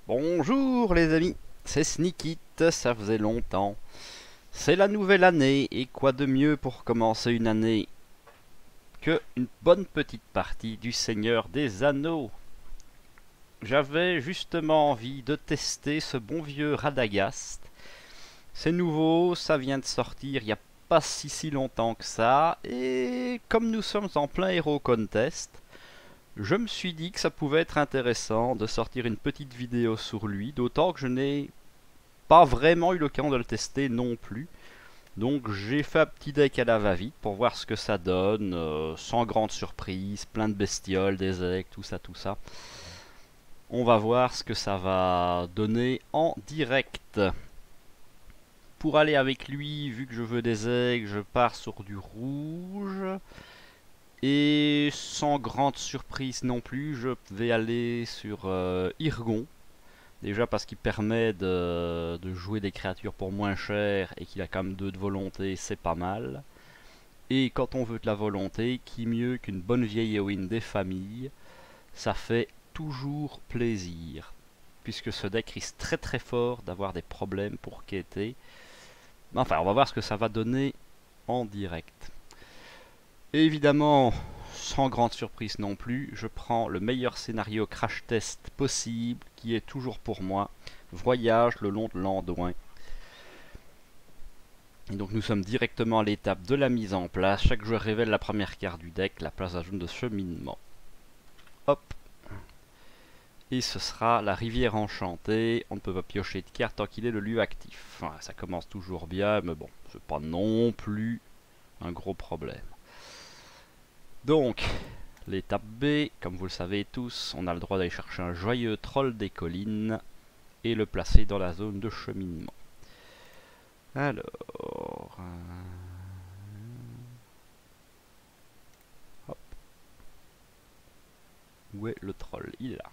Bonjour les amis, c'est Sneakit, ça faisait longtemps. C'est la nouvelle année, et quoi de mieux pour commencer une année que une bonne petite partie du Seigneur des Anneaux. J'avais justement envie de tester ce bon vieux Radagast. C'est nouveau, ça vient de sortir il n'y a pas si longtemps que ça, et comme nous sommes en plein Hero Contest, je me suis dit que ça pouvait être intéressant de sortir une petite vidéo sur lui, d'autant que je n'ai pas vraiment eu l'occasion de le tester non plus. Donc j'ai fait un petit deck à la va-vite pour voir ce que ça donne, sans grande surprise, plein de bestioles, des aigles, tout ça, tout ça. On va voir ce que ça va donner en direct. Pour aller avec lui, vu que je veux des aigles, je pars sur du rouge. Et sans grande surprise non plus, je vais aller sur Irgon. Déjà parce qu'il permet de jouer des créatures pour moins cher et qu'il a quand même 2 de volonté, c'est pas mal. Et quand on veut de la volonté, qui mieux qu'une bonne vieille héroïne des familles, ça fait toujours plaisir. Puisque ce deck risque très fort d'avoir des problèmes pour quêter. Enfin, on va voir ce que ça va donner en direct. Et évidemment, sans grande surprise non plus, je prends le meilleur scénario crash test possible, qui est toujours pour moi, voyage le long de l'Anduin. Et donc nous sommes directement à l'étape de la mise en place. Chaque joueur révèle la première carte du deck, la place à zone de cheminement. Hop. Et ce sera la rivière enchantée. On ne peut pas piocher de carte tant qu'il est le lieu actif. Enfin, ça commence toujours bien, mais bon, c'est pas non plus un gros problème. Donc, l'étape B, comme vous le savez tous, on a le droit d'aller chercher un joyeux troll des collines et le placer dans la zone de cheminement. Alors... hop. Où est le troll? Il est là.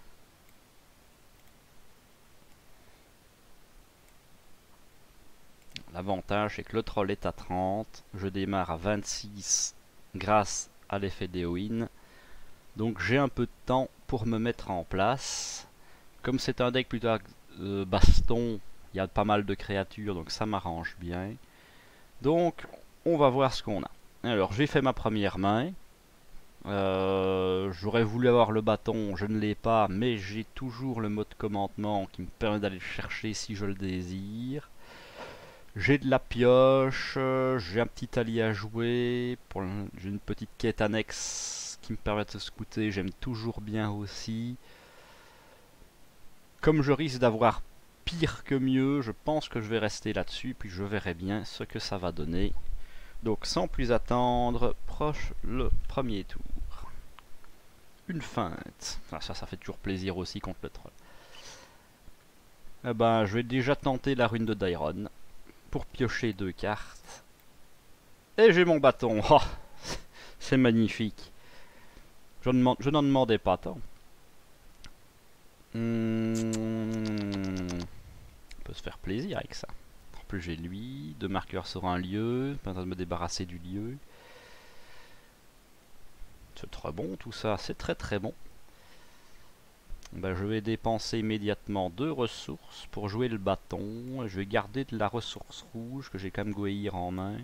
L'avantage c'est que le troll est à 30, je démarre à 26 grâce à l'effet d'Éowyn. Donc j'ai un peu de temps pour me mettre en place. Comme c'est un deck plutôt baston, il y a pas mal de créatures, donc ça m'arrange bien. Donc on va voir ce qu'on a. Alors j'ai fait ma première main. J'aurais voulu avoir le bâton, je ne l'ai pas, mais j'ai toujours le mode commandement qui me permet d'aller le chercher si je le désire. J'ai de la pioche, j'ai un petit allié à jouer, j'ai une petite quête annexe qui me permet de scouter, j'aime toujours bien aussi. Comme je risque d'avoir pire que mieux, je pense que je vais rester là-dessus, puis je verrai bien ce que ça va donner. Donc sans plus attendre, proche le premier tour. Une feinte. Enfin, ça fait toujours plaisir aussi contre le troll. Eh ben, je vais déjà tenter la rune de Dairon pour piocher 2 cartes. Et j'ai mon bâton. Oh, c'est magnifique. Je n'en demandais pas tant. On peut se faire plaisir avec ça. En plus j'ai lui, 2 marqueurs sur un lieu, pas besoin de me débarrasser du lieu. C'est très bon tout ça, c'est très bon. Ben, je vais dépenser immédiatement 2 ressources pour jouer le bâton. Je vais garder de la ressource rouge que j'ai quand même Gweir en main.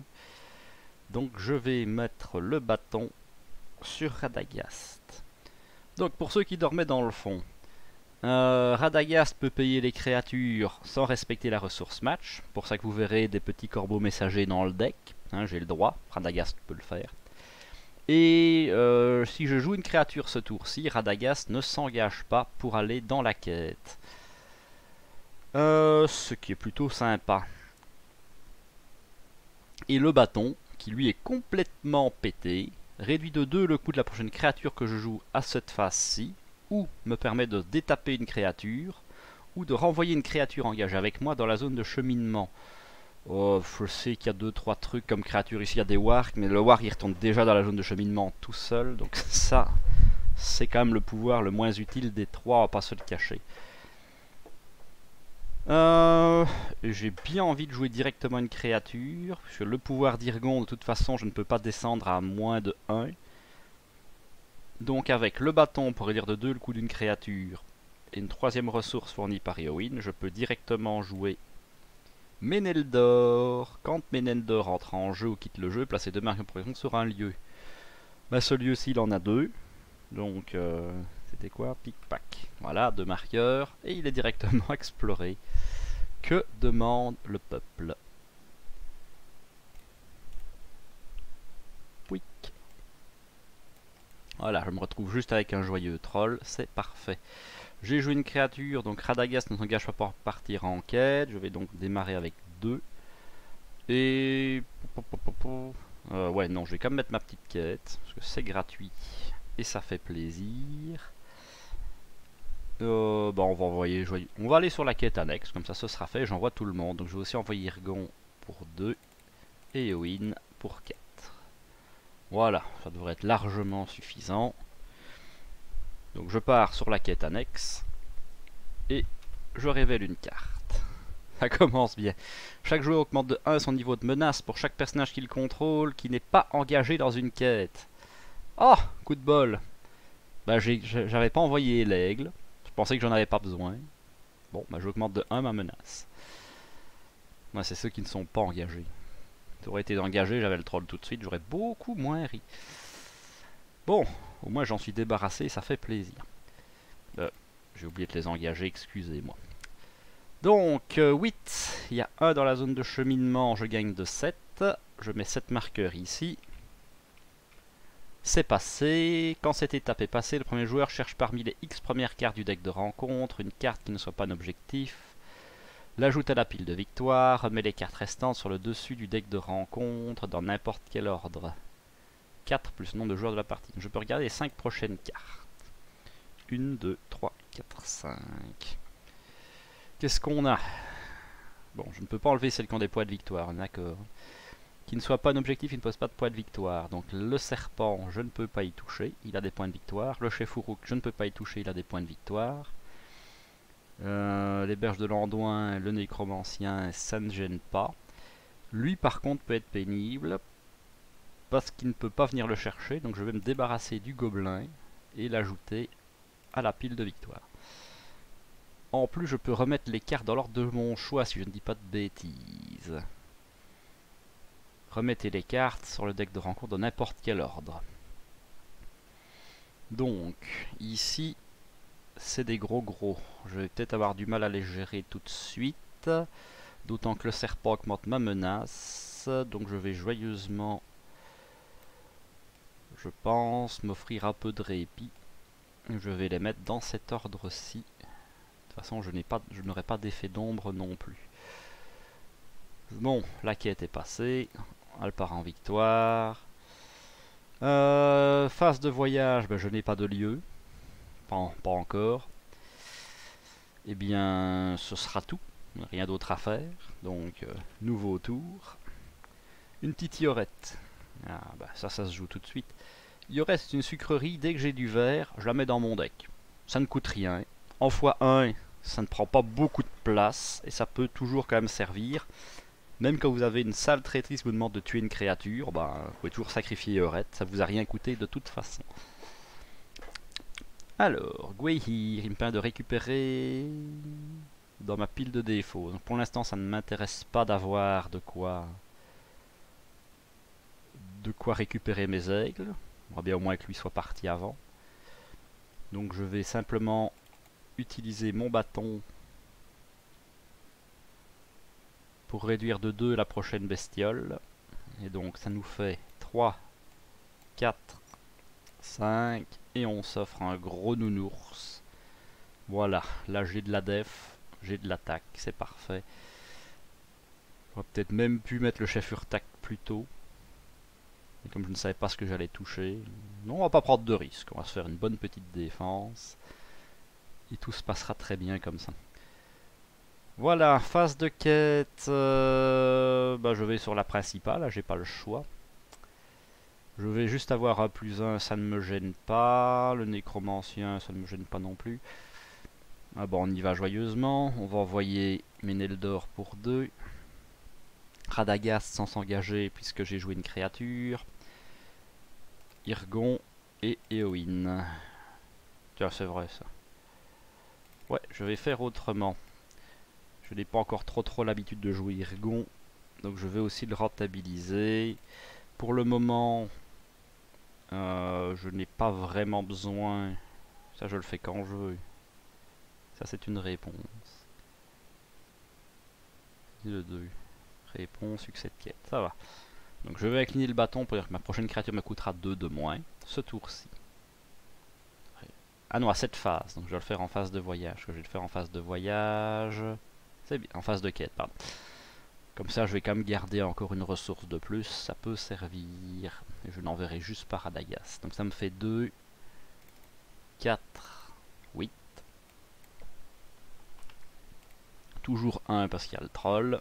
Donc je vais mettre le bâton sur Radagast. Donc pour ceux qui dormaient dans le fond, Radagast peut payer les créatures sans respecter la ressource match. Pour ça que vous verrez des petits corbeaux messagers dans le deck. Hein, j'ai le droit, Radagast peut le faire. Et si je joue une créature ce tour-ci, Radagast ne s'engage pas pour aller dans la quête. Ce qui est plutôt sympa. Et le bâton, qui lui est complètement pété, réduit de 2 le coût de la prochaine créature que je joue à cette phase-ci, ou me permet de détaper une créature, ou de renvoyer une créature engagée avec moi dans la zone de cheminement. Oh, je sais qu'il y a 2-3 trucs comme créature ici, il y a des wargs, mais le warg il retourne déjà dans la zone de cheminement tout seul, donc ça, c'est quand même le pouvoir le moins utile des 3, on va pas se le cacher. J'ai bien envie de jouer directement une créature, puisque le pouvoir d'Irgon, de toute façon, je ne peux pas descendre à moins de 1. Donc avec le bâton pour réduire de 2 le coût d'une créature, et une troisième ressource fournie par Éowyn, je peux directement jouer Méneldor. Quand Méneldor entre en jeu ou quitte le jeu, placez 2 marques de progression sur un lieu. Bah, ce lieu-ci, il en a 2. Donc, c'était quoi? Pic-pac. Voilà, 2 marqueurs. Et il est directement exploré. Que demande le peuple? Pouic. Voilà, je me retrouve juste avec un joyeux troll. C'est parfait. J'ai joué une créature, donc Radagast ne s'engage pas pour partir en quête. Je vais donc démarrer avec 2. Et... ouais, non, je vais quand même mettre ma petite quête, parce que c'est gratuit. Et ça fait plaisir. Bah, on va envoyer... On va aller sur la quête annexe, comme ça ce sera fait. J'envoie tout le monde. Donc je vais aussi envoyer Irgon pour 2. Et Éowyn pour 4. Voilà, ça devrait être largement suffisant. Donc je pars sur la quête annexe. Et je révèle une carte. Ça commence bien. Chaque joueur augmente de 1 son niveau de menace pour chaque personnage qu'il contrôle qui n'est pas engagé dans une quête. Oh, coup de bol. Bah j'avais pas envoyé l'aigle. Je pensais que j'en avais pas besoin. Bon, bah j'augmente de 1 ma menace. Moi, c'est ceux qui ne sont pas engagés. Si ça aurait été engagé, j'avais le troll tout de suite, j'aurais beaucoup moins ri. Bon, au moins j'en suis débarrassé, ça fait plaisir. J'ai oublié de les engager, excusez-moi. Donc, 8, il y a 1 dans la zone de cheminement, je gagne de 7. Je mets 7 marqueurs ici. C'est passé. Quand cette étape est passée, le premier joueur cherche parmi les X premières cartes du deck de rencontre une carte qui ne soit pas un objectif. L'ajoute à la pile de victoire, remet les cartes restantes sur le dessus du deck de rencontre dans n'importe quel ordre. 4 plus le nombre de joueurs de la partie. Je peux regarder les 5 prochaines cartes. 1, 2, 3, 4, 5. Qu'est-ce qu'on a? Bon, je ne peux pas enlever celles qui ont des points de victoire, d'accord. Qui ne soit pas un objectif, il ne pose pas de points de victoire. Donc le serpent, je ne peux pas y toucher, il a des points de victoire. Le chef Uruk, je ne peux pas y toucher, il a des points de victoire. Les berges de l'Anduin, le nécromancien, ça ne gêne pas. Lui par contre peut être pénible, parce qu'il ne peut pas venir le chercher, donc je vais me débarrasser du gobelin et l'ajouter à la pile de victoire. En plus, je peux remettre les cartes dans l'ordre de mon choix, si je ne dis pas de bêtises. Remettez les cartes sur le deck de rencontre dans n'importe quel ordre. Donc, ici, c'est des gros. Je vais peut-être avoir du mal à les gérer tout de suite. D'autant que le serpent augmente ma menace. Donc je vais joyeusement, je pense, m'offrir un peu de répit. Je vais les mettre dans cet ordre-ci. De toute façon, je n'aurai pas d'effet d'ombre non plus. Bon, la quête est passée. Elle part en victoire. Phase de voyage, ben, je n'ai pas de lieu. Pas encore. Eh bien, ce sera tout. Rien d'autre à faire. Donc, nouveau tour. Une petite Iorette. Ah, bah, ça se joue tout de suite. Iorette, c'est une sucrerie. Dès que j'ai du verre, je la mets dans mon deck. Ça ne coûte rien. En x1, ça ne prend pas beaucoup de place. Et ça peut toujours quand même servir. Même quand vous avez une sale traîtrise qui vous demande de tuer une créature, bah, vous pouvez toujours sacrifier Iorette. Ça vous a rien coûté de toute façon. Alors, Gweihir, il me permet de récupérer dans ma pile de défauts. Donc pour l'instant, ça ne m'intéresse pas d'avoir de quoi récupérer mes aigles. On va bien au moins que lui soit parti avant. Donc je vais simplement utiliser mon bâton pour réduire de 2 la prochaine bestiole. Et donc ça nous fait 3, 4, 5... Et on s'offre un gros nounours. Voilà, là j'ai de la def, j'ai de l'attaque, c'est parfait. J'aurais peut-être même pu mettre le chef Urtak plus tôt. Mais comme je ne savais pas ce que j'allais toucher. Non, on va pas prendre de risques, on va se faire une bonne petite défense. Et tout se passera très bien comme ça. Voilà, phase de quête. Bah, je vais sur la principale, j'ai pas le choix. Je vais juste avoir un +1, ça ne me gêne pas. Le nécromancien, ça ne me gêne pas non plus. Ah bon, on y va joyeusement. On va envoyer Méneldor pour 2. Radagast sans s'engager puisque j'ai joué une créature. Irgon et Éowyn. Tiens, c'est vrai ça. Ouais, je vais faire autrement. Je n'ai pas encore trop l'habitude de jouer Irgon, donc je vais aussi le rentabiliser. Pour le moment, je n'ai pas vraiment besoin. Ça, je le fais quand je veux. Ça, c'est une réponse. Le 2. Réponse, succès de quête. Ça va. Donc je vais incliner le bâton pour dire que ma prochaine créature me coûtera 2 de moins. Ce tour-ci. Ah non, à cette phase. Donc je vais le faire en phase de voyage. Que je vais le faire en phase de voyage. C'est bien. En phase de quête, pardon. Comme ça, je vais quand même garder encore une ressource de plus. Ça peut servir. Et je l'enverrai juste par Radagast. Donc ça me fait 2, 4, 8. Toujours 1 parce qu'il y a le troll.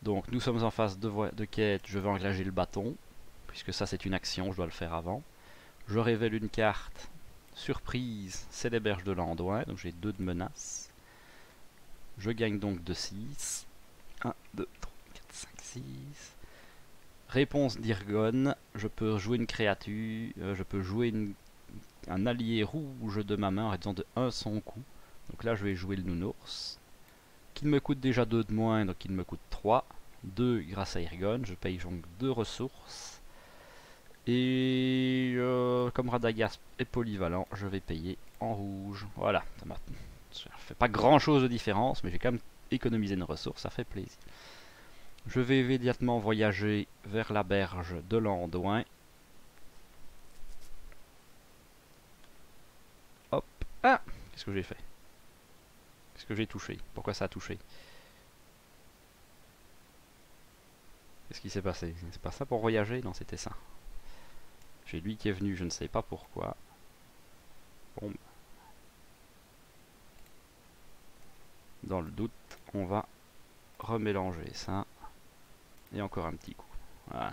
Donc nous sommes en phase de quête. Je vais engager le bâton. Puisque ça c'est une action, je dois le faire avant. Je révèle une carte. Surprise, c'est les berges de l'Anduin. Donc j'ai 2 de menace. Je gagne donc de 6. 1, 2, 3, 4, 5, 6. Réponse d'Irgon. Je peux jouer une créature. Je peux jouer un allié rouge de ma main en réduisant de 1 son coût. Donc là je vais jouer le nounours. Qui me coûte déjà 2 de moins, donc il me coûte 3. 2 grâce à Irgon. Je paye donc 2 ressources. Et comme Radagast est polyvalent, je vais payer en rouge. Voilà, ça fait pas grand chose de différence, mais j'ai quand même économisé une ressource, ça fait plaisir. Je vais immédiatement voyager vers la berge de l'Anduin. Hop. Ah, qu'est-ce que j'ai fait? Qu'est-ce que j'ai touché? Pourquoi ça a touché? Qu'est-ce qui s'est passé? C'est pas ça pour voyager? Non, c'était ça. J'ai lui qui est venu, je ne sais pas pourquoi. Bon. Dans le doute, on va remélanger ça. Et encore un petit coup. Voilà.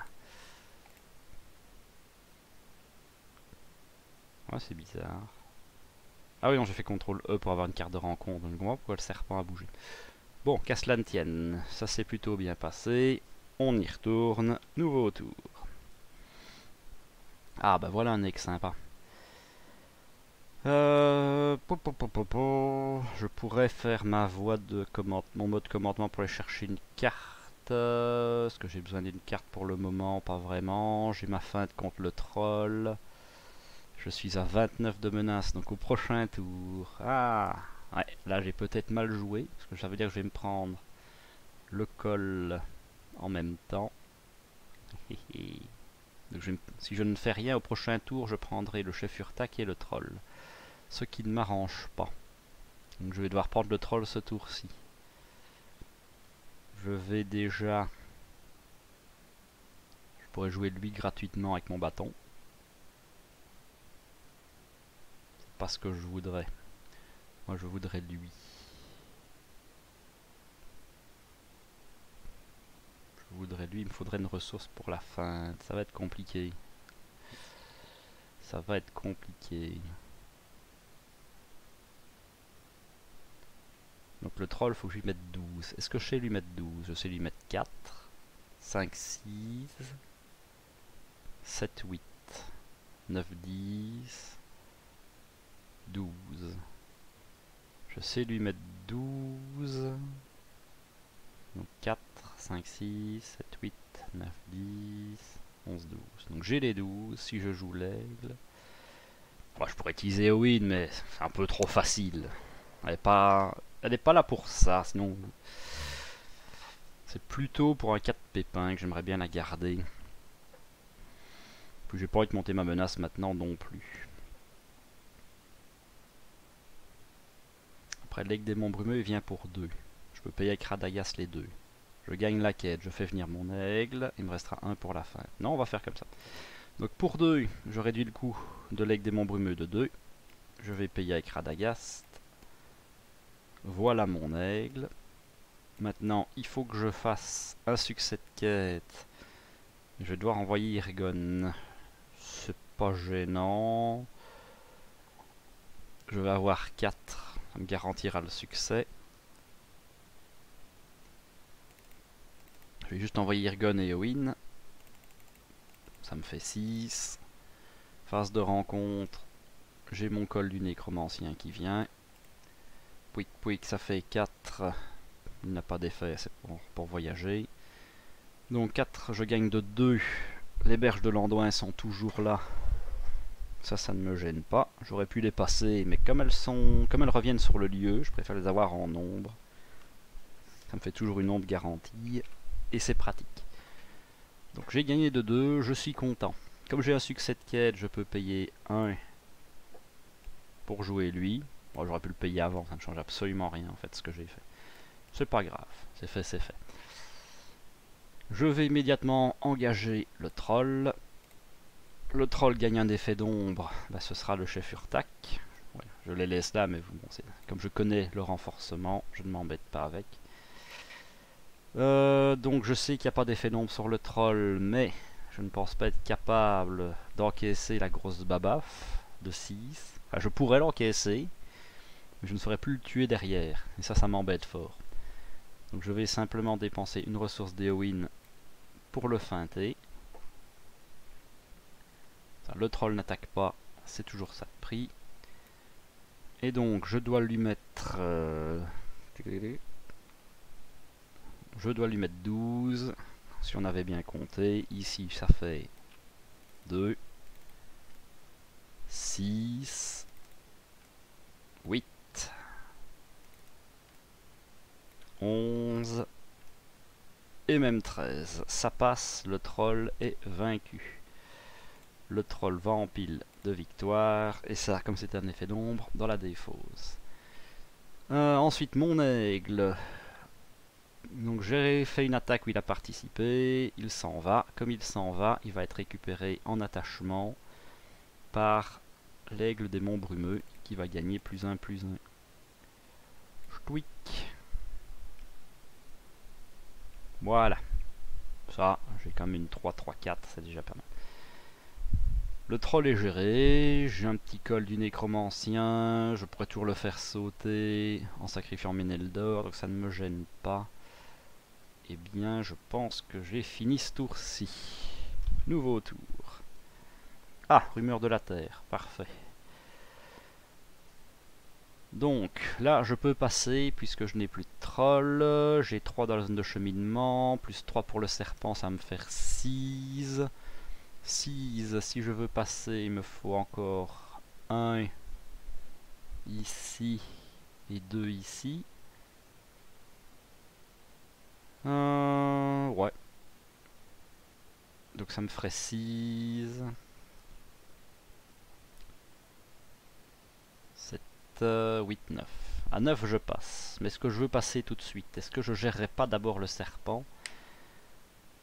Ouais, c'est bizarre. Ah oui, non, j'ai fait CTRL E pour avoir une carte de rencontre. Donc je comprends pourquoi le serpent a bougé. Bon, qu'à cela ne tienne. Ça s'est plutôt bien passé. On y retourne. Nouveau tour. Ah bah voilà un ex sympa. Je pourrais faire ma voie de mon mode commandement pour aller chercher une carte. Est-ce que j'ai besoin d'une carte pour le moment? Pas vraiment. J'ai ma feinte contre le troll. Je suis à 29 de menace, donc au prochain tour. Ah, ouais, là j'ai peut-être mal joué, parce que ça veut dire que je vais me prendre le col en même temps. Donc si je ne fais rien au prochain tour, je prendrai le chef Urtak et le troll. Ce qui ne m'arrange pas. Donc je vais devoir prendre le troll ce tour-ci. Je vais déjà... Je pourrais jouer lui gratuitement avec mon bâton. C'est pas ce que je voudrais. Moi je voudrais lui. Je voudrais lui, il me faudrait une ressource pour la fin. Ça va être compliqué. Ça va être compliqué. Donc le troll, faut que je lui mette 12. Est-ce que je sais lui mettre 12? Je sais lui mettre 4, 5, 6, 7, 8, 9, 10, 12. Je sais lui mettre 12. Donc 4, 5, 6, 7, 8, 9, 10, 11, 12. Donc j'ai les 12 si je joue l'aigle. Bon, je pourrais utiliser Eowyn, mais c'est un peu trop facile. Elle n'est pas là pour ça, sinon... C'est plutôt pour un 4 pépins que j'aimerais bien la garder. Puis j'ai pas envie de monter ma menace maintenant non plus. Après, l'aigle démon brumeux, il vient pour 2. Je peux payer avec Radagast les 2. Je gagne la quête, je fais venir mon aigle. Il me restera 1 pour la fin. Non, on va faire comme ça. Donc pour 2, je réduis le coût de l'aigle démon brumeux de 2. Je vais payer avec Radagast. Voilà mon aigle. Maintenant, il faut que je fasse un succès de quête. Je vais devoir envoyer Irgon. C'est pas gênant. Je vais avoir 4. Ça me garantira le succès. Je vais juste envoyer Irgon et Eowyn. Ça me fait 6. Phase de rencontre. J'ai mon col du nécromancien qui vient. Pouic pouic, ça fait 4. Il n'a pas d'effet, c'est pour voyager. Donc 4, je gagne de 2. Les berges de l'Andouin sont toujours là. Ça ne me gêne pas. J'aurais pu les passer, mais comme elles reviennent sur le lieu, je préfère les avoir en ombre. Ça me fait toujours une ombre garantie. Et c'est pratique. Donc j'ai gagné de 2, je suis content. Comme j'ai un succès de quête, je peux payer 1 pour jouer lui. Bon, j'aurais pu le payer avant, ça ne change absolument rien en fait ce que j'ai fait. C'est pas grave, c'est fait, c'est fait. Je vais immédiatement engager le troll. Le troll gagne un effet d'ombre, bah, ce sera le chef Urtak. Ouais, je les laisse là, mais bon, comme je connais le renforcement, je ne m'embête pas avec. Donc je sais qu'il n'y a pas d'effet d'ombre sur le troll, mais je ne pense pas être capable d'encaisser la grosse babaf de 6. Enfin, je pourrais l'encaisser, mais je ne saurais plus le tuer derrière. Et ça m'embête fort. Donc je vais simplement dépenser une ressource d'Éowyn pour le feinter. Le troll n'attaque pas, c'est toujours ça de prix. Et donc je dois lui mettre... Je dois lui mettre 12. Si on avait bien compté, ici ça fait 2, 6, 8, 11 et même 13. Ça passe, le troll est vaincu. Le troll va en pile de victoire, et ça, comme c'est un effet d'ombre, dans la défausse. Ensuite, mon aigle. Donc j'ai fait une attaque où il a participé, il s'en va. Comme il s'en va, il va être récupéré en attachement par l'aigle des monts brumeux, qui va gagner +1, +1. Ch'touic. Voilà. Ça, j'ai quand même une 3, 3, 4, c'est déjà pas mal. Le troll est géré, j'ai un petit col du nécromancien, je pourrais toujours le faire sauter en sacrifiant Méneldor, donc ça ne me gêne pas. Eh bien, je pense que j'ai fini ce tour-ci. Nouveau tour. Ah, rumeur de la terre, parfait. Donc, là, je peux passer, puisque je n'ai plus de troll. J'ai 3 dans la zone de cheminement, plus 3 pour le serpent, ça va me faire 6. 6, si je veux passer, il me faut encore 1 ici et 2 ici. Ouais. Donc ça me ferait 6. 7, 8, 9. À 9 je passe. Mais est-ce que je veux passer tout de suite? Est-ce que je gérerai pas d'abord le serpent?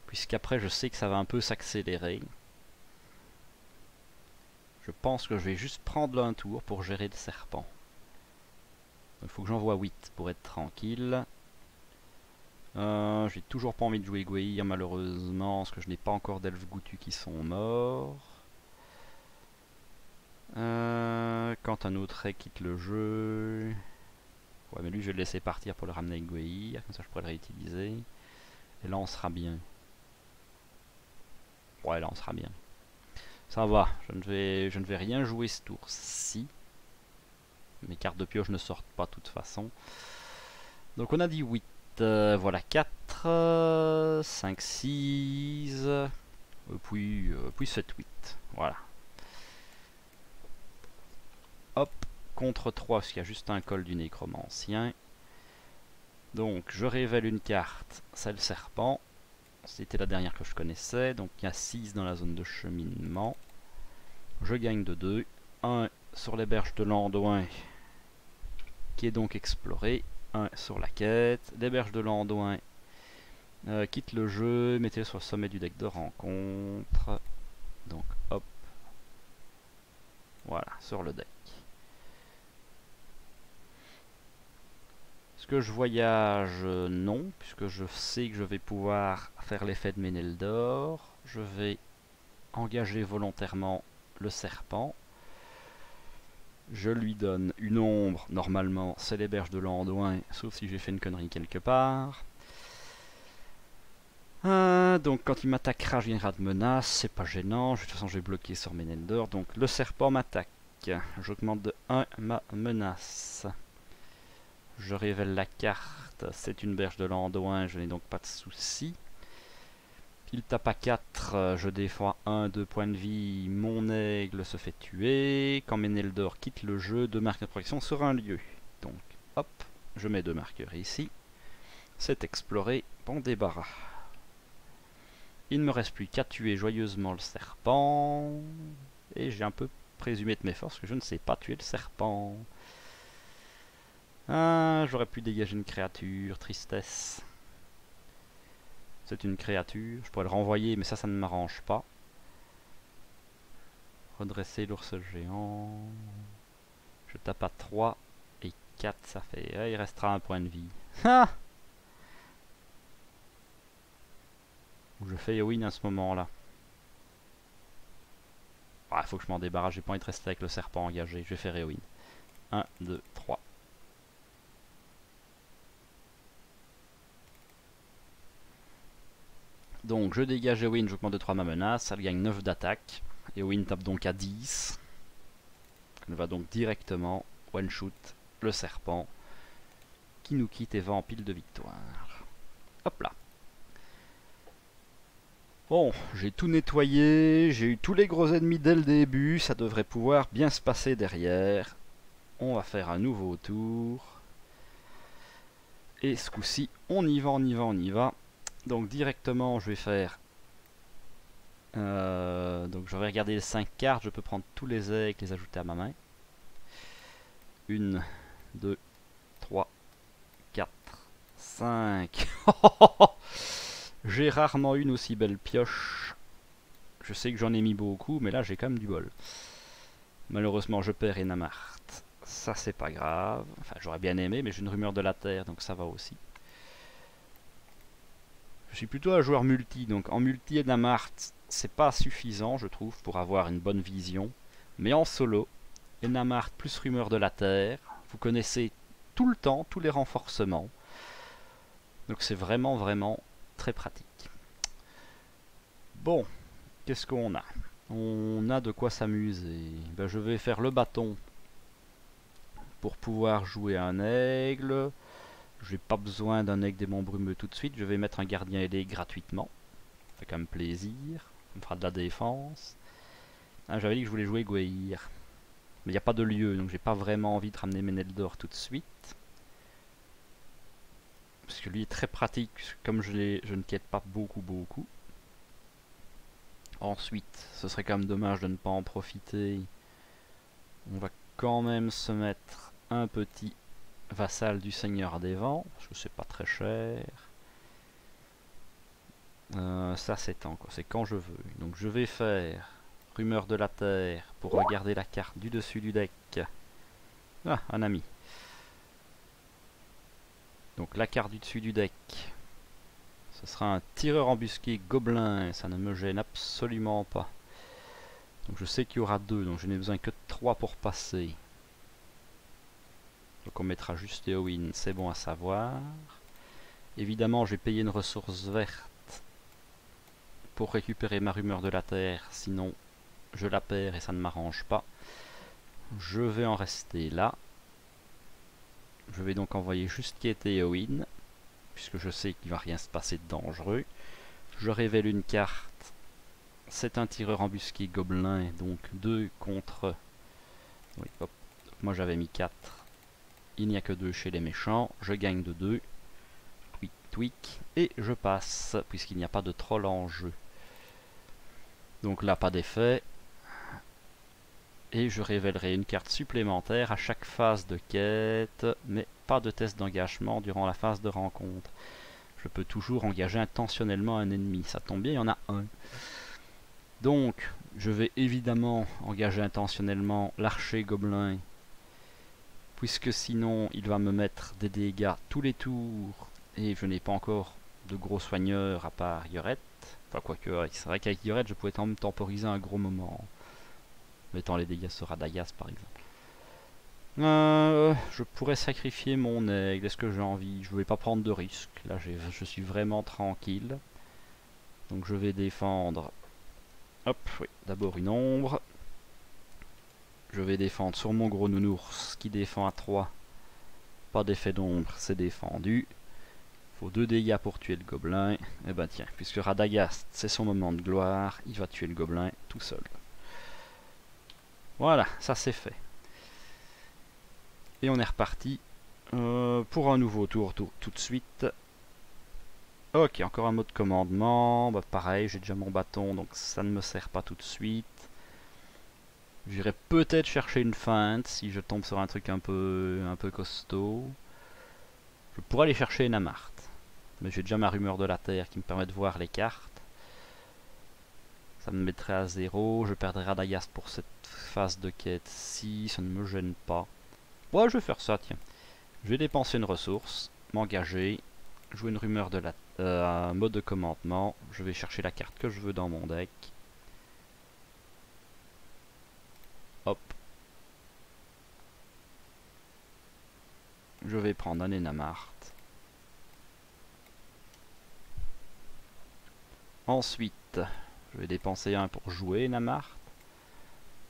Puisqu'après je sais que ça va un peu s'accélérer. Je pense que je vais juste prendre un tour pour gérer le serpent. Il faut que j'envoie 8 pour être tranquille. J'ai toujours pas envie de jouer Gweir malheureusement, parce que je n'ai pas encore d'elfes goûtus qui sont morts. Quand un autre quitte le jeu... Ouais, mais lui je vais le laisser partir pour le ramener avec Gweir, comme ça je pourrais le réutiliser. Et là on sera bien. Ouais, là on sera bien. Ça va, je ne vais rien jouer ce tour-ci. Mes cartes de pioche ne sortent pas de toute façon. Donc on a dit 8. Voilà 4, 5, 6, puis 7, 8. Voilà. Hop, contre 3, parce qu'il y a juste un col du nécromancien. Donc je révèle une carte, c'est le serpent. C'était la dernière que je connaissais. Donc il y a 6 dans la zone de cheminement. Je gagne de 2. 1 sur les berges de l'Andouin, qui est donc exploré. 1 sur la quête. Les berges de l'Andouin quitte le jeu, mettez-le sur le sommet du deck de rencontre. Donc hop. Voilà, sur le deck. Est-ce que je voyage? Non, puisque je sais que je vais pouvoir faire l'effet de Méneldor. Je vais engager volontairement le serpent. Je lui donne une ombre, normalement c'est les berges de l'Andouin, sauf si j'ai fait une connerie quelque part. Donc quand il m'attaquera, je viendrai de menace, c'est pas gênant, de toute façon je vais bloquer sur Méneldor, donc le serpent m'attaque. J'augmente de 1 ma menace. Je révèle la carte, c'est une berge de Landouin, je n'ai donc pas de soucis. Il tape à 4, je défends 1, 2 points de vie, mon aigle se fait tuer. Quand Méneldor quitte le jeu, 2 marques de protection sur un lieu. Donc hop, je mets 2 marqueurs ici. C'est exploré, bon débarras. Il ne me reste plus qu'à tuer joyeusement le serpent. Et j'ai un peu présumé de mes forces que je ne sais pas tuer le serpent. Ah, j'aurais pu dégager une créature, tristesse. C'est une créature, je pourrais le renvoyer, mais ça ne m'arrange pas. Redresser l'ours géant. Je tape à 3 et 4, ça fait... il restera un point de vie. Ah, je fais Eowyn à ce moment-là. Ah, il faut que je m'en débarrasse, j'ai pas envie de rester avec le serpent engagé. Je vais faire Eowyn. 1, 2, 3. Donc je dégage Eowyn, j'augmente de 3 ma menace, elle gagne 9 d'attaque. Eowyn tape donc à 10. Elle va donc directement one-shoot le serpent qui nous quitte et va en pile de victoire. Hop là. Bon, j'ai tout nettoyé, j'ai eu tous les gros ennemis dès le début, ça devrait pouvoir bien se passer derrière. On va faire un nouveau tour. Et ce coup-ci, on y va, on y va, on y va. Donc directement, je vais faire... donc je vais regarder les 5 cartes, je peux prendre tous les aigles, les ajouter à ma main. 1, 2, 3, 4, 5. J'ai rarement une aussi belle pioche. Je sais que j'en ai mis beaucoup, mais là j'ai quand même du bol. Malheureusement, je perds Enamart. Ça, c'est pas grave. Enfin, j'aurais bien aimé, mais j'ai une rumeur de la terre, donc ça va aussi. Je suis plutôt un joueur multi, donc en multi Enamart, c'est pas suffisant, je trouve, pour avoir une bonne vision. Mais en solo, Enamart plus rumeur de la terre, vous connaissez tout le temps, tous les renforcements. Donc c'est vraiment, vraiment très pratique. Bon, qu'est-ce qu'on a? On a de quoi s'amuser. Ben, je vais faire le bâton pour pouvoir jouer un aigle. J'ai pas besoin d'un aigle démon brumeux tout de suite. Je vais mettre un gardien ailé gratuitement. Ça fait quand même plaisir. Ça me fera de la défense. Ah, j'avais dit que je voulais jouer Gweir. Mais il n'y a pas de lieu, donc j'ai pas vraiment envie de ramener Méneldor tout de suite. Parce que lui est très pratique, comme je ne quête pas beaucoup. Ensuite, ce serait quand même dommage de ne pas en profiter. On va quand même se mettre un petit vassal du Seigneur des Vents, parce que c'est pas très cher. Ça s'étend, c'est quand je veux. Donc je vais faire Rumeur de la Terre pour regarder la carte du dessus du deck. Ah, un ami. Donc la carte du dessus du deck, ce sera un tireur embusqué gobelin, ça ne me gêne absolument pas. Donc je sais qu'il y aura 2, donc je n'ai besoin que de 3 pour passer. Donc on mettra juste Eowyn, c'est bon à savoir. Évidemment, j'ai payé une ressource verte pour récupérer ma rumeur de la terre, sinon je la perds et ça ne m'arrange pas. Je vais en rester là. Je vais donc envoyer juste quêter Eowyn, puisque je sais qu'il ne va rien se passer de dangereux. Je révèle une carte. C'est un tireur embusqué gobelin, donc 2 contre... Oui, hop. Moi j'avais mis 4. Il n'y a que 2 chez les méchants. Je gagne de 2. Tweak, tweak. Et je passe, puisqu'il n'y a pas de troll en jeu. Donc là, pas d'effet. Et je révélerai une carte supplémentaire à chaque phase de quête, mais pas de test d'engagement durant la phase de rencontre. Je peux toujours engager intentionnellement un ennemi. Ça tombe bien, il y en a un. Donc, je vais évidemment engager intentionnellement l'archer gobelin, puisque sinon il va me mettre des dégâts tous les tours, et je n'ai pas encore de gros soigneurs à part Yorette. Enfin, quoique, c'est vrai qu'avec Yorette, je pouvais temporiser un gros moment, mettant les dégâts sur Radagast par exemple. Je pourrais sacrifier mon aigle, est-ce que j'ai envie? Je ne vais pas prendre de risques, là je suis vraiment tranquille. Donc je vais défendre. Hop, oui, d'abord une ombre. Je vais défendre sur mon gros nounours qui défend à 3. Pas d'effet d'ombre, c'est défendu. Faut 2 dégâts pour tuer le gobelin. Et ben tiens, puisque Radagast c'est son moment de gloire, il va tuer le gobelin tout seul. Voilà, ça c'est fait. Et on est reparti pour un nouveau tour tout de suite. Ok, encore un mot de commandement. Bah, pareil, j'ai déjà mon bâton, donc ça ne me sert pas tout de suite. J'irai peut-être chercher une feinte si je tombe sur un truc un peu costaud. Je pourrais aller chercher une Amarte. Mais j'ai déjà ma rumeur de la terre qui me permet de voir les cartes. Ça me mettrait à 0. Je perdrai Radagast pour cette phase de quête-ci. Ça ne me gêne pas. Ouais, je vais faire ça, tiens. Je vais dépenser une ressource, m'engager, jouer une rumeur de la mode de commandement. Je vais chercher la carte que je veux dans mon deck. Hop. Je vais prendre un Enamarte. Ensuite, je vais dépenser un pour jouer Enamarte.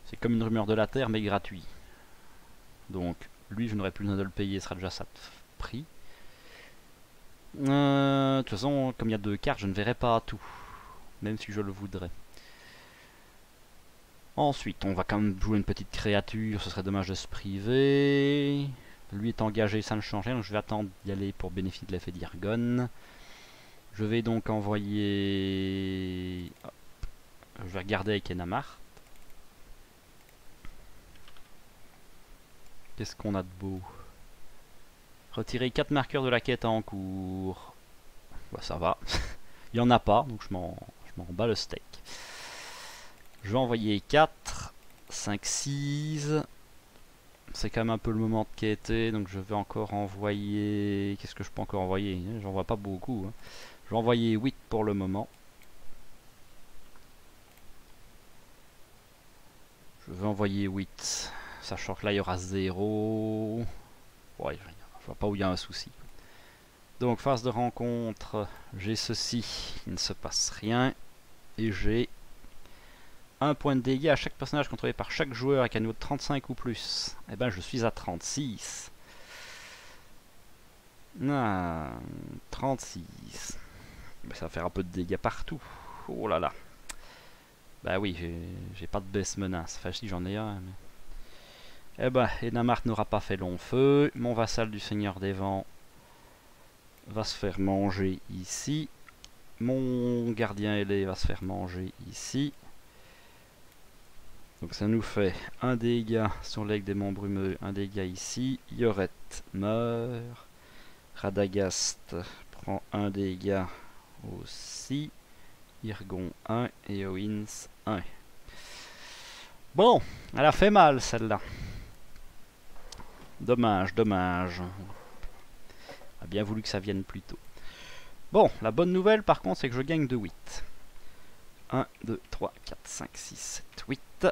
C'est comme une rumeur de la terre, mais gratuit. Donc, lui, je n'aurai plus besoin de le payer, ce sera déjà ça de prix. De toute façon, comme il y a 2 cartes, je ne verrai pas tout. Même si je le voudrais. Ensuite, on va quand même jouer une petite créature, ce serait dommage de se priver. Lui est engagé, ça ne change rien, donc je vais attendre d'y aller pour bénéficier de l'effet d'Irgon. Je vais donc envoyer... Hop. Je vais regarder avec Enamarte. Qu'est-ce qu'on a de beau? Retirer 4 marqueurs de la quête en cours. Bah, ça va. Il n'y en a pas, donc je m'en bats le steak. Je vais envoyer 4, 5, 6. C'est quand même un peu le moment de quêter, donc je vais encore envoyer... Qu'est-ce que je peux encore envoyer? J'en vois pas beaucoup. Hein. Je vais envoyer 8 pour le moment. Je vais envoyer 8. Sachant que là, il y aura 0. Ouais, je vois pas où il y a un souci. Donc, phase de rencontre, j'ai ceci, il ne se passe rien. Et j'ai 1 point de dégâts à chaque personnage contrôlé par chaque joueur avec un niveau de 35 ou plus. Et ben, je suis à 36. Ah, 36. Ça va faire un peu de dégâts partout. Oh là là. Bah oui, j'ai pas de baisse menace. Enfin, si j'en ai un. Mais... Eh ben, Enamarte n'aura pas fait long feu. Mon vassal du Seigneur des Vents va se faire manger ici. Mon gardien ailé va se faire manger ici. Donc ça nous fait un dégât sur l'aigle des monts brumeux, un dégât ici. Yoret meurt. Radagast prend un dégât aussi. Irgon 1 et Owins 1. Bon, elle a fait mal celle-là. Dommage, dommage. A bien voulu que ça vienne plus tôt. Bon, la bonne nouvelle par contre c'est que je gagne de 8. 1, 2, 3, 4, 5, 6, 7, 8.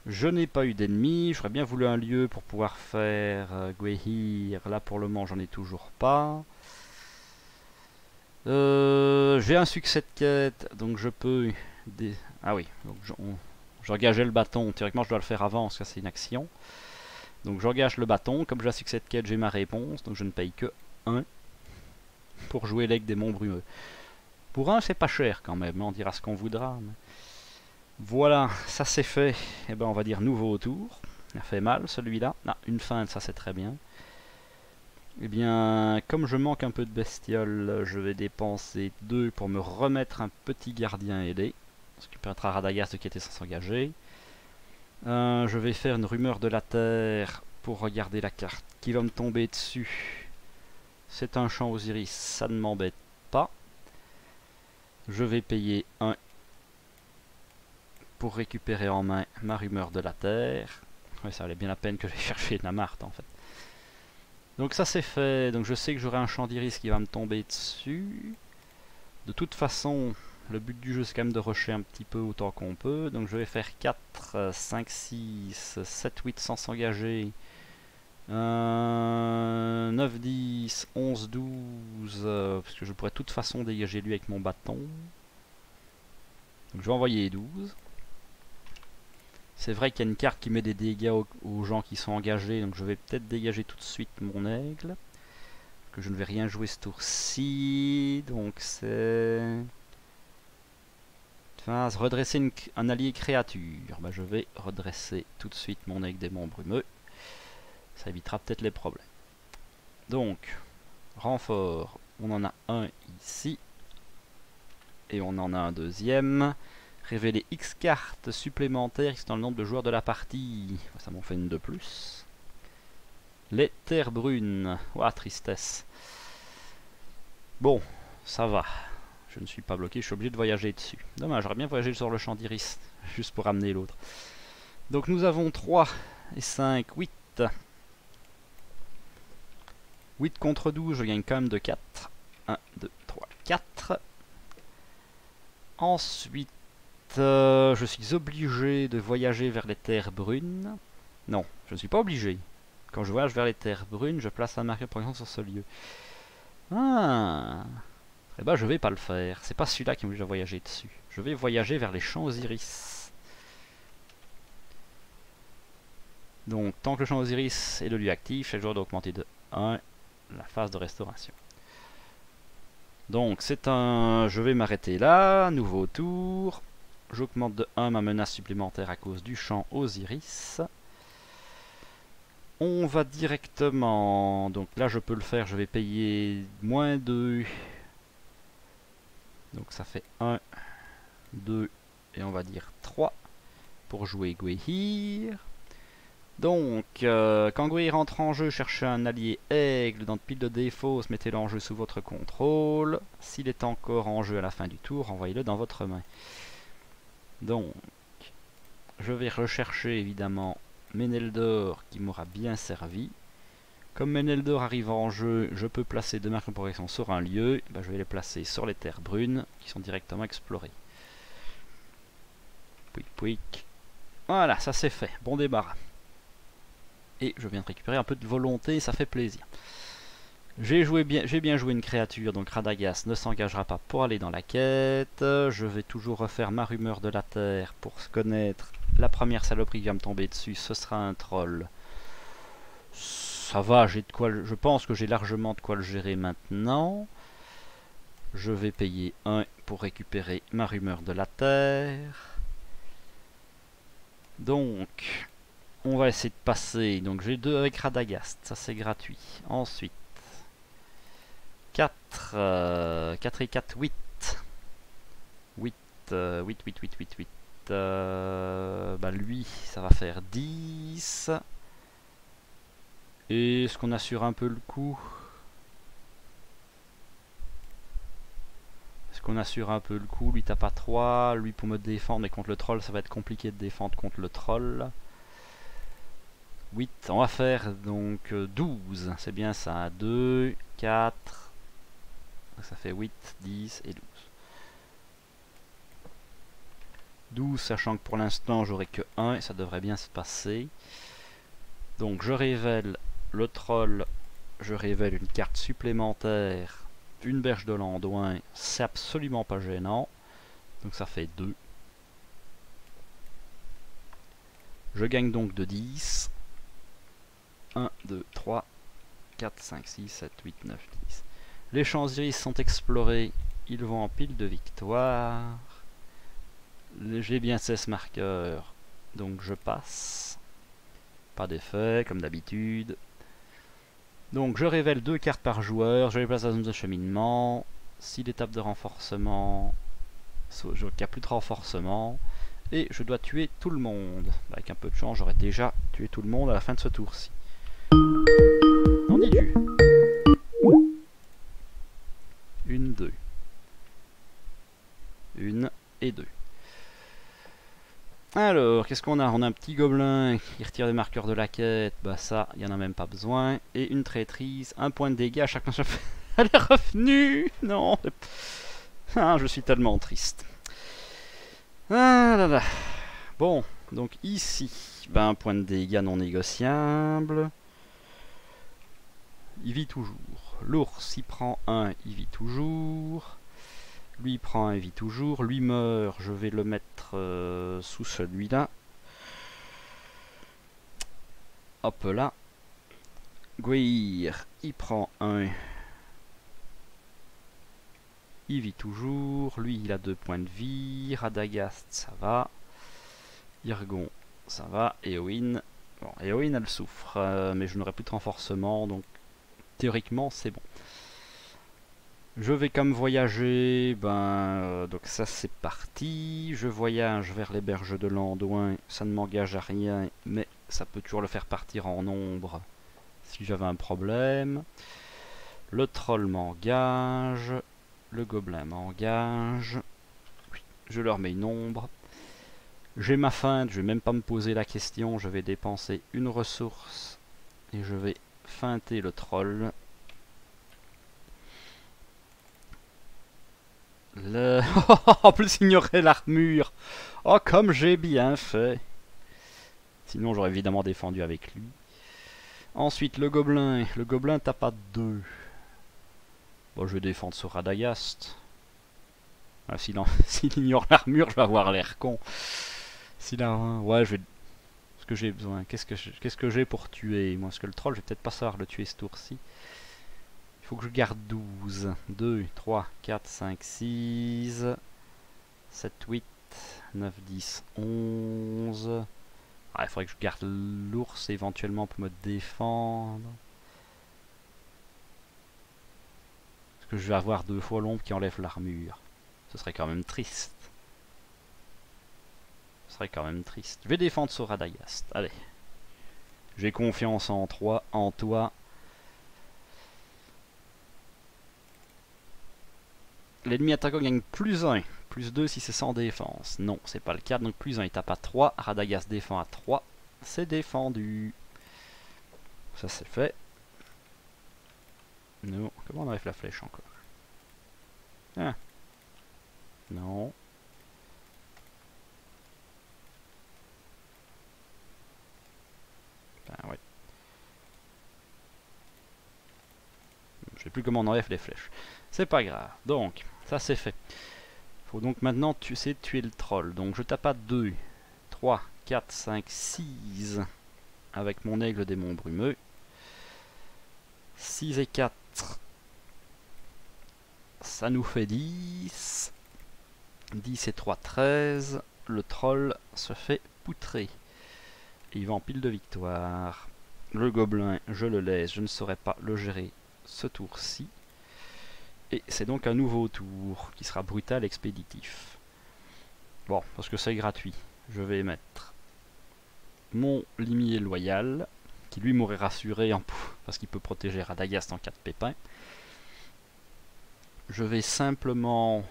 Je n'ai pas eu d'ennemis. J'aurais bien voulu un lieu pour pouvoir faire Gwehir. Là pour le moment j'en ai toujours pas. J'ai un succès de quête, donc je peux... Ah oui, donc j'engageais le bâton. Théoriquement je dois le faire avant, parce que c'est une action. Donc j'engage le bâton. Comme j'ai un succès de quête, j'ai ma réponse. Donc je ne paye que 1 pour jouer l'aigle des monts brumeux. Pour 1 c'est pas cher quand même, on dira ce qu'on voudra. Mais... Voilà, ça c'est fait. Et ben on va dire nouveau tour. Il a fait mal celui-là. Ah, une feinte, ça c'est très bien. Eh bien, comme je manque un peu de bestioles, je vais dépenser 2 pour me remettre un petit gardien ailé. Ce qui permettra à Radagast qui était sans s'engager. Je vais faire une rumeur de la terre pour regarder la carte qui va me tomber dessus. C'est un champ Osiris, ça ne m'embête pas. Je vais payer 1 pour récupérer en main ma rumeur de la terre. Ouais, ça valait bien la peine que j'aille chercher Enamarte en fait. Donc ça c'est fait, donc je sais que j'aurai un champ d'iris qui va me tomber dessus. De toute façon, le but du jeu c'est quand même de rusher un petit peu autant qu'on peut. Donc je vais faire 4, 5, 6, 7, 8 sans s'engager. 9, 10, 11, 12, parce que je pourrais de toute façon dégager lui avec mon bâton. Donc je vais envoyer 12. C'est vrai qu'il y a une carte qui met des dégâts aux gens qui sont engagés, donc je vais peut-être dégager tout de suite mon aigle. Que je ne vais rien jouer ce tour-ci, donc c'est... Enfin, redresser un allié créature. Bah, je vais redresser tout de suite mon aigle démon brumeux. Ça évitera peut-être les problèmes. Donc, renfort, on en a un ici. Et on en a un deuxième. Révéler X cartes supplémentaires qui sont dans le nombre de joueurs de la partie. Ça m'en fait une de plus. Les terres brunes. Ouah, tristesse. Bon, ça va. Je ne suis pas bloqué, je suis obligé de voyager dessus. Dommage, j'aurais bien voyagé sur le champ d'iris. Juste pour amener l'autre. Donc nous avons 3 et 5, 8. 8 contre 12, je gagne quand même de 4. 1, 2, 3, 4. Ensuite, je suis obligé de voyager vers les terres brunes. Non, je ne suis pas obligé. Quand je voyage vers les terres brunes, je place un marqueur par exemple sur ce lieu. Ah, eh ben je vais pas le faire. C'est pas celui-là qui m'oblige à voyager dessus. Je vais voyager vers les champs Osiris. Donc, tant que le champ Osiris est le lieu actif, chaque joueur doit augmenter de 1 la phase de restauration. Donc, c'est un... Je vais m'arrêter là. Nouveau tour. J'augmente de 1 ma menace supplémentaire à cause du champ Osiris. On va directement... Donc là, je peux le faire. Je vais payer moins 2. Donc, ça fait 1, 2 et on va dire 3 pour jouer Gweihir. Donc, quand Gweihir entre en jeu, cherchez un allié aigle dans le pile de défauts, mettez-le en jeu sous votre contrôle. S'il est encore en jeu à la fin du tour, envoyez-le dans votre main. Donc, je vais rechercher évidemment Meneldor qui m'aura bien servi. Comme Meneldor arrive en jeu, je peux placer 2 marques de progression sur un lieu. Ben, je vais les placer sur les terres brunes qui sont directement explorées. Pouic pouic. Voilà, ça c'est fait. Bon débarras. Et je viens de récupérer un peu de volonté, ça fait plaisir. J'ai bien joué une créature, donc Radagast ne s'engagera pas pour aller dans la quête. Je vais toujours refaire ma rumeur de la terre pour connaître la première saloperie qui va me tomber dessus. Ce sera un troll. Ça va, j'ai de quoi. Je pense que j'ai largement de quoi le gérer maintenant. Je vais payer 1 pour récupérer ma rumeur de la terre. Donc, on va essayer de passer. Donc j'ai 2 avec Radagast, ça c'est gratuit. Ensuite, 4, 4 et 4, 8. 8, 8, 8, 8, 8, 8. Bah lui, ça va faire 10. Et est-ce qu'on assure un peu le coup? Est-ce qu'on assure un peu le coup? Lui tape à 3, lui pour me défendre, mais contre le troll, ça va être compliqué de défendre contre le troll. 8, on va faire donc 12, c'est bien ça, 2, 4, ça fait 8, 10 et 12. 12, sachant que pour l'instant j'aurai que 1 et ça devrait bien se passer. Donc je révèle le troll, je révèle une carte supplémentaire, une berge de l'Andouin, c'est absolument pas gênant. Donc ça fait 2. Je gagne donc de 10. 1, 2, 3, 4, 5, 6, 7, 8, 9, 10. Les champs Osiris sont explorés. Ils vont en pile de victoire. J'ai bien 16 marqueurs. Donc je passe. Pas d'effet, comme d'habitude. Donc je révèle 2 cartes par joueur. Je les place à la zone de cheminement. 6 étapes de renforcement. Il n'y a plus de renforcement. Et je dois tuer tout le monde. Avec un peu de chance, j'aurais déjà tué tout le monde à la fin de ce tour-ci. On dit Dieu. 1, 2. 1 et 2. Alors, qu'est-ce qu'on a? On a un petit gobelin qui retire des marqueurs de la quête. Bah ça, il n'y en a même pas besoin. Et une traîtrise, 1 point de dégâts à chaque fois. Elle est revenue. Non. Ah, je suis tellement triste. Ah là là. Bon, donc ici, ben, 1 point de dégâts non négociable. Il vit toujours. L'ours, il prend 1, il vit toujours. Lui, il prend 1, il vit toujours. Lui meurt, je vais le mettre sous celui-là. Hop là. Gweir, il prend un. Il vit toujours. Lui, il a 2 points de vie. Radagast, ça va. Irgon, ça va. Éowyn. Bon, Éowyn, elle souffre. Mais je n'aurai plus de renforcement. Donc, théoriquement, c'est bon. Je vais comme voyager. Donc, ça, c'est parti. Je voyage vers les berges de l'Andouin. Ça ne m'engage à rien. Mais ça peut toujours le faire partir en nombre si j'avais un problème. Le troll m'engage. Le gobelin m'engage. Je leur mets une ombre. J'ai ma feinte, je vais même pas me poser la question. Je vais dépenser une ressource. Et je vais feinter le troll. En plus ignorer l'armure. Oh, comme j'ai bien fait. Sinon j'aurais évidemment défendu avec lui. Ensuite le gobelin. Le gobelin tape à 2. Bon, je vais défendre sur Radagast. Ah, s'il ignore l'armure, je vais avoir l'air con. S'il a un... Ouais, je vais... Ce que j'ai besoin. Qu'est-ce que j'ai pour tuer? Moi, parce que le troll, je vais peut-être pas savoir le tuer ce tour-ci. Il faut que je garde 12. 2, 3, 4, 5, 6... 7, 8, 9, 10, 11... Ah, il faudrait que je garde l'ours éventuellement pour me défendre. Parce que je vais avoir 2 fois l'ombre qui enlève l'armure. Ce serait quand même triste. Ce serait quand même triste. Je vais défendre sur Radagast. Allez. J'ai confiance en toi. L'ennemi attaquant gagne plus 1. Plus 2 si c'est sans défense. Non, c'est pas le cas. Donc plus 1, il tape à 3. Radagast défend à 3. C'est défendu. Ça c'est fait. Non. Comment on enlève la flèche encore? Ah. Non. Ben ouais. Je sais plus comment on enlève les flèches. C'est pas grave. Donc, ça c'est fait. Faut donc maintenant essayer de tuer le troll. Donc je tape à 2, 3, 4, 5, 6 avec mon aigle démon brumeux. 6 et 4. Ça nous fait 10. 10 et 3, 13. Le troll se fait poutrer. Et il va en pile de victoire. Le gobelin, je le laisse. Je ne saurais pas le gérer ce tour-ci. Et c'est donc un nouveau tour qui sera brutal expéditif. Bon, parce que c'est gratuit. Je vais mettre mon limier loyal, qui lui m'aurait rassuré parce qu'il peut protéger Radagast en cas de pépin. Je vais simplement...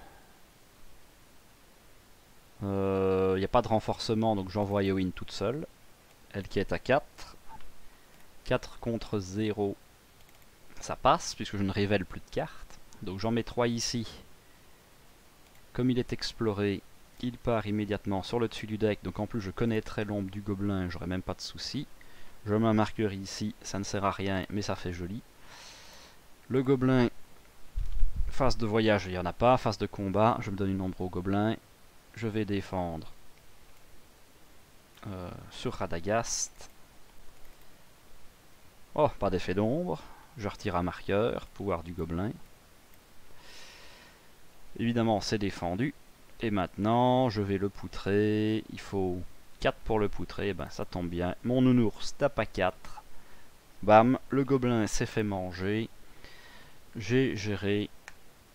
Il n'y a pas de renforcement, donc j'envoie Éowyn toute seule. Elle qui est à 4. 4 contre 0. Ça passe, puisque je ne révèle plus de cartes. Donc j'en mets 3 ici. Comme il est exploré, il part immédiatement sur le dessus du deck. Donc en plus je connaîtrai l'ombre du gobelin, j'aurai même pas de souci. Je mets un marqueur ici, ça ne sert à rien, mais ça fait joli. Le gobelin, phase de voyage, il n'y en a pas. Phase de combat, je me donne une ombre au gobelin. Je vais défendre sur Radagast. Oh, pas d'effet d'ombre. Je retire un marqueur, pouvoir du gobelin. Évidemment, c'est défendu. Et maintenant, je vais le poutrer. Il faut 4 pour le poutrer. Ben, ça tombe bien. Mon nounours tape à 4. Bam, le gobelin s'est fait manger. J'ai géré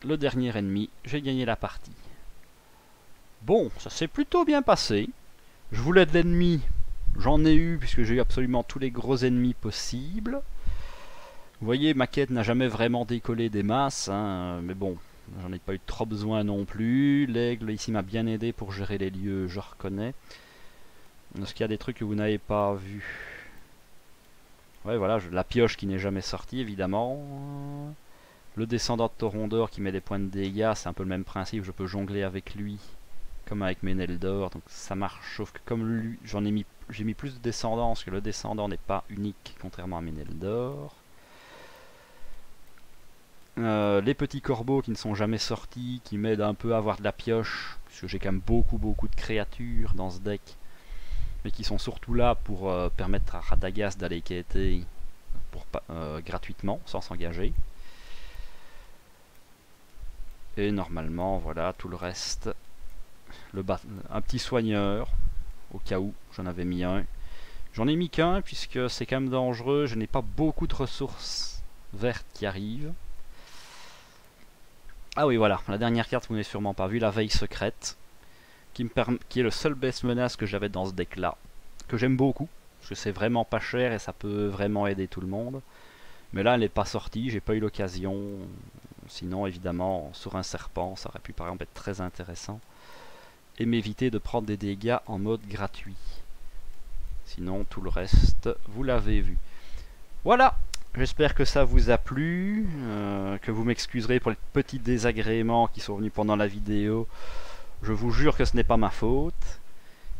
le dernier ennemi. J'ai gagné la partie. Bon, ça s'est plutôt bien passé. Je voulais de l'ennemi. J'en ai eu, puisque j'ai eu absolument tous les gros ennemis possibles. Vous voyez, ma quête n'a jamais vraiment décollé des masses, hein, mais bon, j'en ai pas eu trop besoin non plus. L'aigle ici m'a bien aidé pour gérer les lieux, je reconnais. Est-ce qu'il y a des trucs que vous n'avez pas vus? Ouais, voilà, la pioche qui n'est jamais sortie, évidemment. Le descendant de Torondor qui met des points de dégâts, c'est un peu le même principe, je peux jongler avec lui, comme avec Méneldor, donc ça marche, sauf que comme lui, j'ai mis plus de descendance, que le descendant n'est pas unique, contrairement à Méneldor. Les petits corbeaux qui ne sont jamais sortis, qui m'aident un peu à avoir de la pioche, puisque j'ai quand même beaucoup de créatures dans ce deck. mais qui sont surtout là pour permettre à Radagast d'aller quêter gratuitement, sans s'engager. Et normalement, voilà, tout le reste. Un petit soigneur, au cas où j'en avais mis un. J'en ai mis qu'un, puisque c'est quand même dangereux, je n'ai pas beaucoup de ressources vertes qui arrivent. Ah oui, voilà, la dernière carte, vous n'avez sûrement pas vu, la veille secrète, qui est le seul best menace que j'avais dans ce deck-là, que j'aime beaucoup, parce que c'est vraiment pas cher et ça peut vraiment aider tout le monde. Mais là, elle n'est pas sortie, j'ai pas eu l'occasion. Sinon, évidemment, sur un serpent, ça aurait pu par exemple être très intéressant. Et m'éviter de prendre des dégâts en mode gratuit. Sinon, tout le reste, vous l'avez vu. Voilà, j'espère que ça vous a plu, que vous m'excuserez pour les petits désagréments qui sont venus pendant la vidéo. Je vous jure que ce n'est pas ma faute.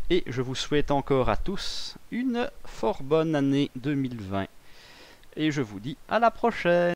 Et je vous souhaite encore à tous une fort bonne année 2020. Et je vous dis à la prochaine!